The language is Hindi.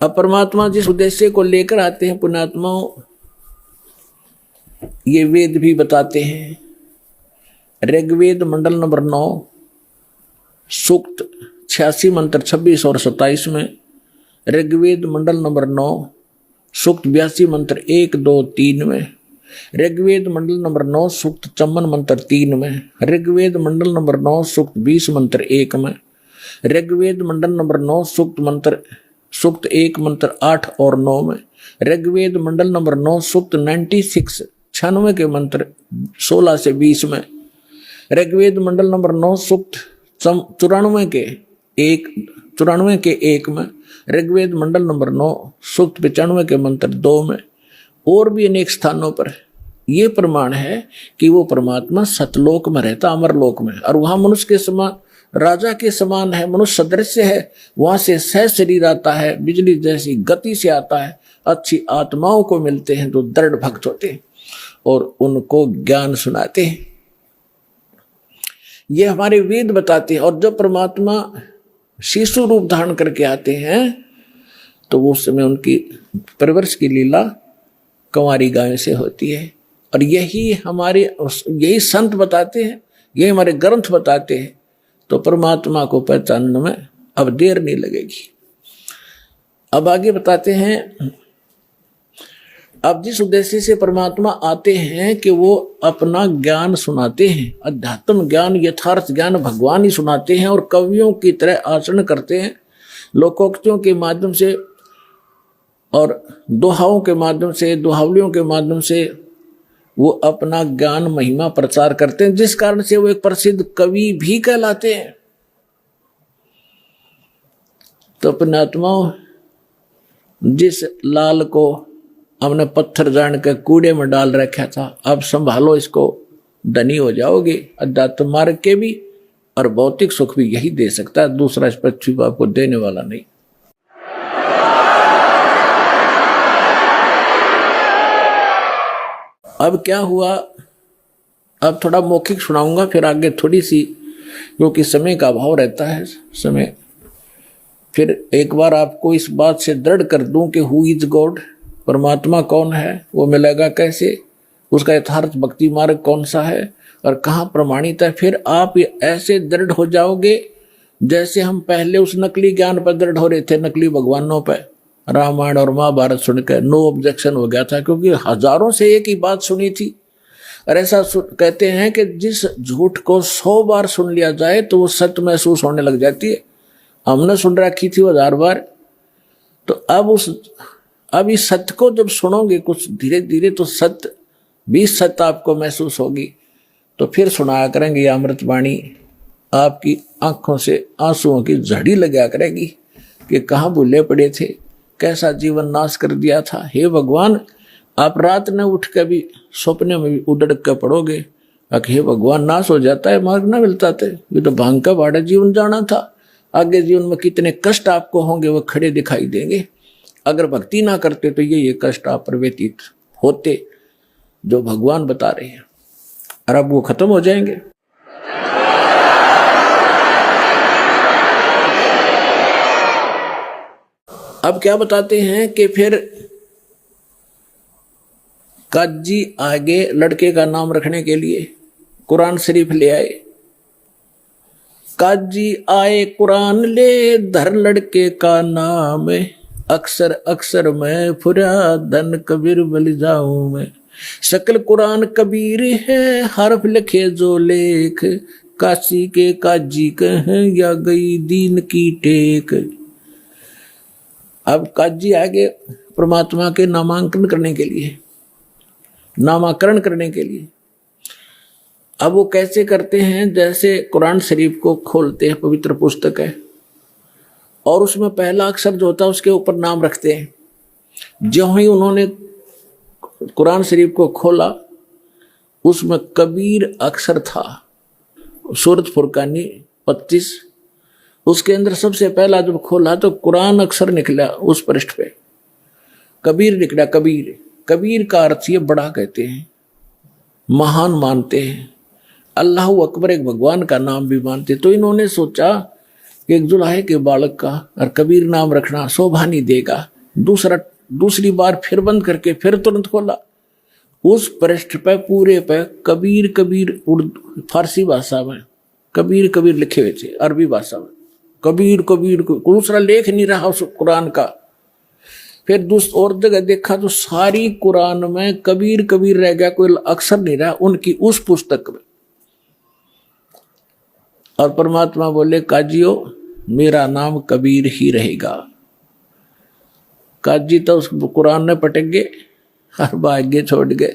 अब परमात्मा जिस उद्देश्य को लेकर आते हैं पुण्यात्माओं, ये वेद भी बताते हैं। ऋग्वेद मंडल नंबर 9 सूक्त 86 मंत्र 26 और 27 में, ऋग्वेद मंडल नंबर 9 सूक्त 82 मंत्र 1 2 3 में, ऋग्वेद मंडल नंबर 9 सूक्त 54 मंत्र 3 में, ऋग्वेद मंडल नंबर 9 सूक्त 20 मंत्र 1 में, ऋग्वेद मंडल नंबर 9 सूक्त 1 मंत्र 8 और 9 में, ऋग्वेद मंडल नंबर 9 सूक्त 96 के मंत्र 16 से 20 में, ऋग्वेद मंडल नंबर 9 सूक्त 94 के 1 में, ऋग्वेद मंडल नंबर 9 सूक्त 95 के मंत्र 2 में, और भी अनेक स्थानों पर ये प्रमाण है कि वो परमात्मा सतलोक में रहता, अमरलोक में, और वहां मनुष्य के समान, राजा के समान है, मनुष्य सदृश्य है, वहां से सह शरीर आता है, बिजली जैसी गति से आता है, अच्छी आत्माओं को मिलते हैं जो दृढ़ भक्त होते हैं और उनको ज्ञान सुनाते हैं। ये हमारे वेद बताते हैं। और जब परमात्मा शिशु रूप धारण करके आते हैं तो वो उस समय उनकी परवरिश की लीला कंवारी गाय से होती है। और यही संत बताते हैं, यही हमारे ग्रंथ बताते हैं। तो परमात्मा को पहचानने में अब देर नहीं लगेगी। अब आगे बताते हैं, अब जिस उद्देश्य से परमात्मा आते हैं कि वो अपना ज्ञान सुनाते हैं, अध्यात्म ज्ञान, यथार्थ ज्ञान भगवान ही सुनाते हैं, और कवियों की तरह आचरण करते हैं, लोकोक्तियों के माध्यम से और दोहाओं के माध्यम से, दोहावलियों के माध्यम से वो अपना ज्ञान महिमा प्रचार करते हैं, जिस कारण से वो एक प्रसिद्ध कवि भी कहलाते हैं। तो पुण्यात्माओं, जिस लाल को हमने पत्थर जान के कूड़े में डाल रखा था, अब संभालो इसको, धनी हो जाओगे। अध्यात्म मार्ग के भी और भौतिक सुख भी यही दे सकता है, दूसरा इस पृथ्वी पर आपको देने वाला नहीं। अब क्या हुआ, अब थोड़ा मौखिक सुनाऊंगा, फिर आगे थोड़ी सी, क्योंकि समय का अभाव रहता है, समय। फिर एक बार आपको इस बात से दृढ़ कर दूं कि हु इज गॉड, परमात्मा कौन है, वो मिलेगा कैसे, उसका यथार्थ भक्ति मार्ग कौन सा है और कहाँ प्रमाणित है। फिर आप ऐसे दृढ़ हो जाओगे जैसे हम पहले उस नकली ज्ञान पर दृढ़ हो रहे थे, नकली भगवानों पर। रामायण और महाभारत सुनकर नो ऑब्जेक्शन हो गया था, क्योंकि हजारों से एक ही बात सुनी थी। और ऐसा कहते हैं कि जिस झूठ को 100 बार सुन लिया जाए तो वो सत्य महसूस होने लग जाती है। हमने सुन रखी थी 1000 बार, तो अब इस सत्य को जब सुनोगे कुछ धीरे धीरे, तो सत्य भी सत्य आपको महसूस होगी। तो फिर सुनाया करेंगे ये अमृतवाणी, आपकी आंखों से आंसुओं की झड़ी लगा करेगी कि कहाँ भूले पड़े थे, कैसा जीवन नाश कर दिया था। हे भगवान, आप रात न उठ के भी सपने में भी उड़क के पड़ोगे, हे भगवान नाश हो जाता है, मार्ग ना मिलता थे, ये तो भांग का भाड़ा जीवन जाना था। आगे जीवन में कितने कष्ट आपको होंगे वो खड़े दिखाई देंगे। अगर भक्ति ना करते तो ये कष्ट आप पर व्यतीत होते जो भगवान बता रहे हैं, और अब वो खत्म हो जाएंगे। अब क्या बताते हैं कि फिर काजी आगे लड़के का नाम रखने के लिए कुरान शरीफ ले आए। काजी आए कुरान ले, धर लड़के का नाम, अक्सर अक्सर मैं फुरा धन कबीर बल जाऊं मैं। शकल कुरान कबीर है, हरफ लिखे जो लेख, काशी के काजी कहें या गई दीन की टेक। अब काजी आगे परमात्मा के नामांकन करने के लिए, नामाकरण करने के लिए। अब वो कैसे करते हैं, जैसे कुरान शरीफ को खोलते हैं, पवित्र पुस्तक है, और उसमें पहला अक्षर जो होता है उसके ऊपर नाम रखते हैं। जो ही उन्होंने कुरान शरीफ को खोला, उसमें कबीर अक्षर था, सूरत फुरकानी 25, उसके अंदर सबसे पहला जब खोला तो कुरान अक्षर निकला, उस पृष्ठ पे कबीर निकला। कबीर का अर्थ ये बड़ा कहते हैं, महान मानते हैं, अल्लाह अकबर एक भगवान का नाम भी मानते। तो इन्होंने सोचा कि एक जुलाहे के बालक का और कबीर नाम रखना शोभा नहीं देगा, दूसरी बार फिर बंद करके फिर तुरंत खोला। उस पृष्ठ पे पूरे पे कबीर कबीर उर्दू फारसी भाषा में कबीर कबीर लिखे हुए थे, अरबी भाषा में कबीर कबीर। दूसरा लेख नहीं रहा उस कुरान का। फिर दूसरी और जगह देखा तो सारी कुरान में कबीर कबीर रह गया, कोई अक्षर नहीं रहा उनकी उस पुस्तक में। और परमात्मा बोले काजियो मेरा नाम कबीर ही रहेगा। काजी तो उस कुरान ने पटक गए और भाग्य छोड़ गए।